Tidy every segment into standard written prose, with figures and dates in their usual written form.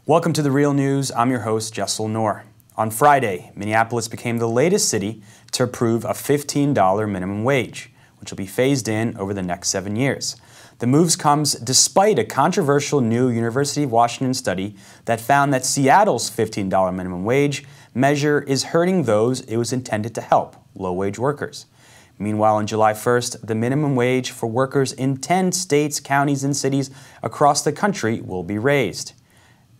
Welcome to The Real News. I'm your host, Jessel Noor. On Friday, Minneapolis became the latest city to approve a $15 minimum wage, which will be phased in over the next 7 years. The move comes despite a controversial new University of Washington study that found that Seattle's $15 minimum wage measure is hurting those it was intended to help, low-wage workers. Meanwhile, on July 1st, the minimum wage for workers in 10 states, counties, and cities across the country will be raised.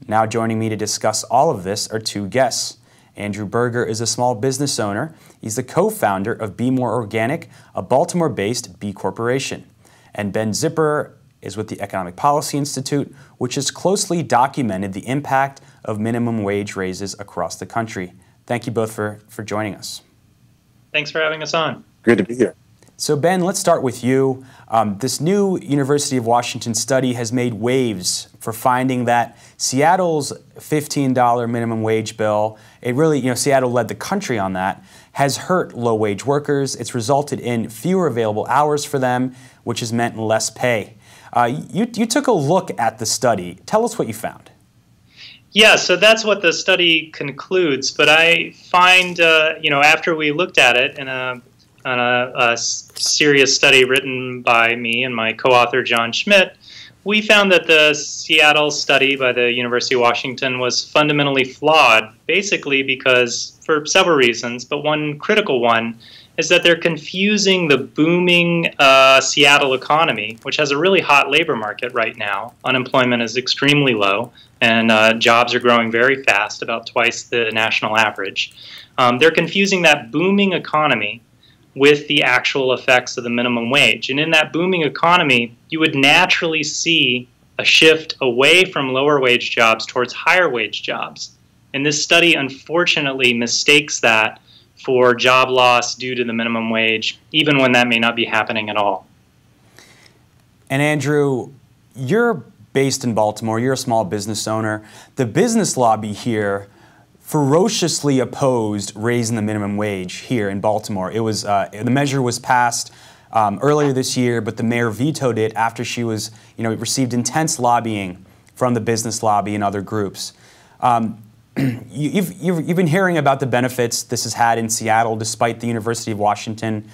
Now joining me to discuss all of this are two guests. Andrew Buerger is a small business owner. He's the co-founder of Be More Organic, a Baltimore-based B Corporation. And Ben Zippered is with the Economic Policy Institute, which has closely documented the impact of minimum wage raises across the country. Thank you both for joining us. Thanks for having us on. Good to be here. So Ben, let's start with you. This new University of Washington study has made waves for finding that Seattle's $15 minimum wage bill, it really, Seattle led the country on that, has hurt low-wage workers. It's resulted in fewer available hours for them, which has meant less pay. You took a look at the study. Tell us what you found. Yeah, so that's what the study concludes. But I find, after we looked at it on a serious study written by me and my co-author John Schmidt, we found that the Seattle study by the University of Washington was fundamentally flawed, basically because, for several reasons, but one critical one is that they're confusing the booming Seattle economy, which has a really hot labor market right now. Unemployment is extremely low, and jobs are growing very fast, about twice the national average. They're confusing that booming economy with the actual effects of the minimum wage. And in that booming economy, you would naturally see a shift away from lower wage jobs towards higher wage jobs. And this study unfortunately mistakes that for job loss due to the minimum wage, even when that may not be happening at all. And Andrew, you're based in Baltimore, you're a small business owner. The business lobby here ferociously opposed raising the minimum wage here in Baltimore. It was the measure was passed earlier this year, but the mayor vetoed it after she was, received intense lobbying from the business lobby and other groups. You've been hearing about the benefits this has had in Seattle, despite the University of Washington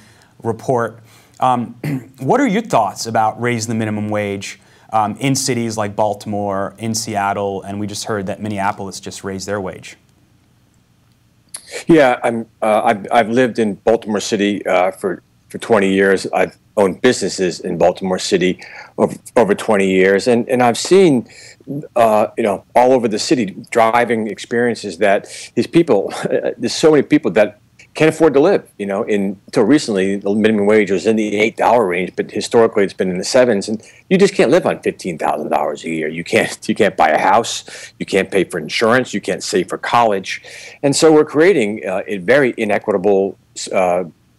report. What are your thoughts about raising the minimum wage in cities like Baltimore, in Seattle, and we just heard that Minneapolis just raised their wage? Yeah, I've lived in Baltimore City for 20 years. I've owned businesses in Baltimore City over 20 years, and I've seen all over the city driving experiences that these people, there's so many people that can't afford to live. Until recently, the minimum wage was in the $8 range, but historically it's been in the sevens, and you just can't live on $15,000 a year. You can't buy a house, you can't pay for insurance, you can't save for college, and so we're creating a very inequitable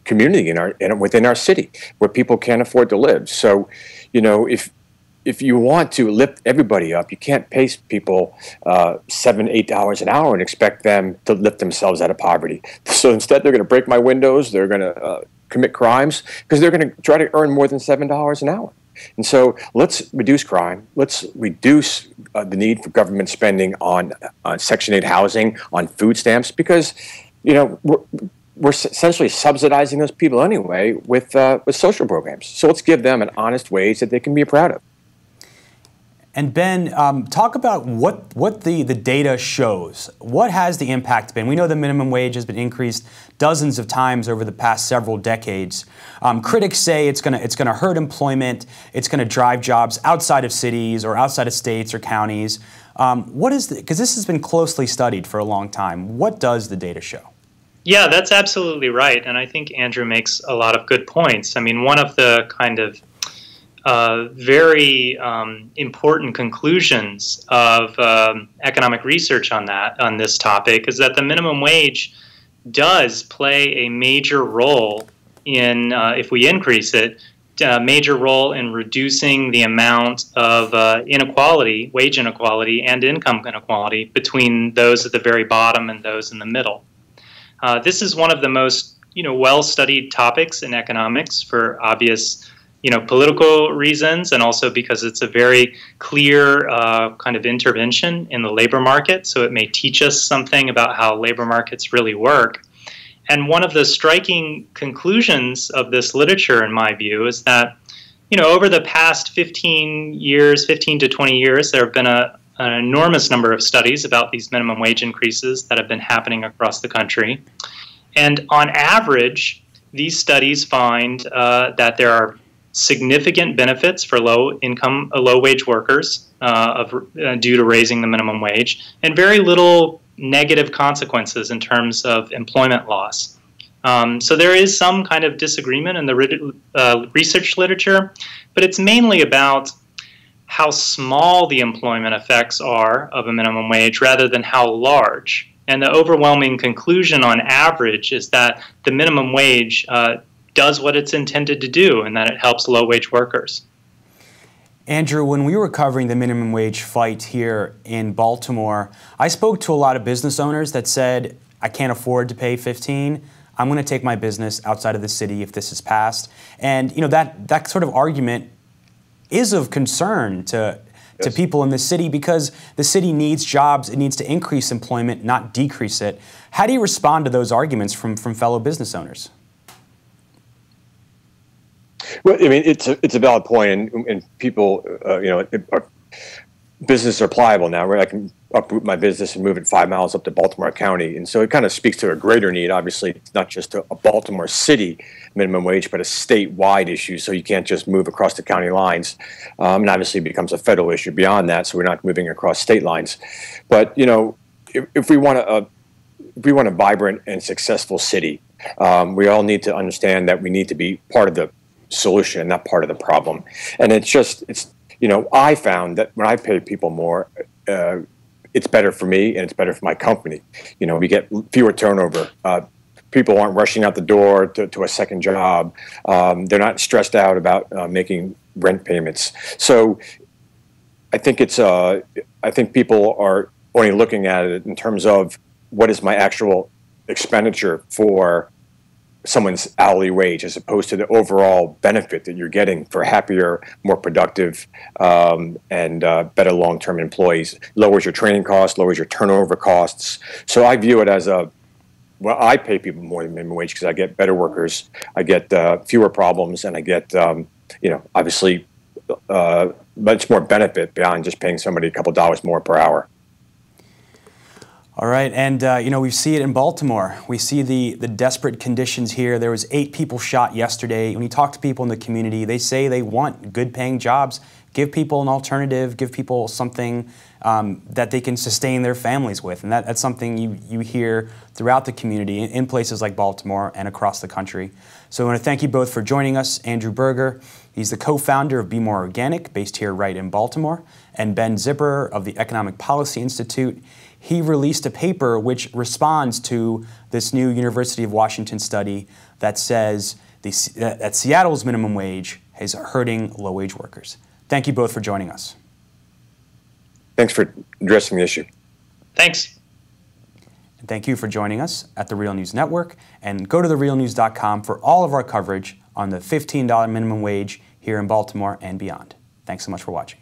community within our city where people can't afford to live. So, if you want to lift everybody up, you can't pay people $7, $8 an hour and expect them to lift themselves out of poverty. So instead, they're going to break my windows. They're going to commit crimes because they're going to try to earn more than $7 an hour. And so let's reduce crime. Let's reduce the need for government spending on Section 8 housing, on food stamps, because we're essentially subsidizing those people anyway with social programs. So let's give them an honest wage that they can be proud of. And Ben, talk about what the data shows. What has the impact been? We know the minimum wage has been increased dozens of times over the past several decades. Critics say it's going to hurt employment. It's going to drive jobs outside of cities or outside of states or counties. Because this has been closely studied for a long time. What does the data show? Yeah, that's absolutely right. And I think Andrew makes a lot of good points. I mean, one of the kind of very important conclusions of economic research on this topic is that the minimum wage does play a major role in, if we increase it, a major role in reducing the amount of inequality, wage inequality, and income inequality between those at the very bottom and those in the middle. This is one of the most well-studied topics in economics for obvious political reasons, and also because it's a very clear kind of intervention in the labor market. So it may teach us something about how labor markets really work. And one of the striking conclusions of this literature, in my view, is that, over the past 15 to 20 years, there have been an enormous number of studies about these minimum wage increases that have been happening across the country. And on average, these studies find that there are significant benefits for low-wage workers due to raising the minimum wage, and very little negative consequences in terms of employment loss. So there is some kind of disagreement in the research literature, but it's mainly about how small the employment effects are of a minimum wage rather than how large. And the overwhelming conclusion on average is that the minimum wage does what it's intended to do, and that it helps low-wage workers. Andrew, when we were covering the minimum wage fight here in Baltimore, I spoke to a lot of business owners that said, I can't afford to pay $15. I'm going to take my business outside of the city if this is passed. And that sort of argument is of concern to people in the city, because the city needs jobs. It needs to increase employment, not decrease it. How do you respond to those arguments from fellow business owners? Well, I mean, it's a valid point, and people, businesses are pliable now, where I can uproot my business and move it 5 miles up to Baltimore County, and so it kind of speaks to a greater need. Obviously, it's not just a Baltimore City minimum wage, but a statewide issue. So you can't just move across the county lines, and obviously it becomes a federal issue beyond that. So we're not moving across state lines. But if we want a vibrant and successful city, we all need to understand that we need to be part of the solution, not part of the problem. And I found that when I pay people more, it's better for me and it's better for my company. We get fewer turnover. People aren't rushing out the door to a second job. They're not stressed out about making rent payments. So I think people are only looking at it in terms of what is my actual expenditure for someone's hourly wage, as opposed to the overall benefit that you're getting for happier, more productive, and better long-term employees. Lowers your training costs, lowers your turnover costs. So I view it as I pay people more than minimum wage because I get better workers, I get fewer problems, and I get, obviously much more benefit beyond just paying somebody a couple dollars more per hour. All right, and we see it in Baltimore. We see the desperate conditions here. There was 8 people shot yesterday. When you talk to people in the community, they say they want good-paying jobs. Give people an alternative. Give people something that they can sustain their families with, and that's something you hear throughout the community in places like Baltimore and across the country. So I want to thank you both for joining us. Andrew Buerger, he's the co-founder of Be More Organic, based here right in Baltimore, and Ben Zippered of the Economic Policy Institute. He released a paper which responds to this new University of Washington study that says that Seattle's minimum wage is hurting low-wage workers. Thank you both for joining us. Thanks for addressing the issue. Thanks. And thank you for joining us at the Real News Network. And go to therealnews.com for all of our coverage on the $15 minimum wage here in Baltimore and beyond. Thanks so much for watching.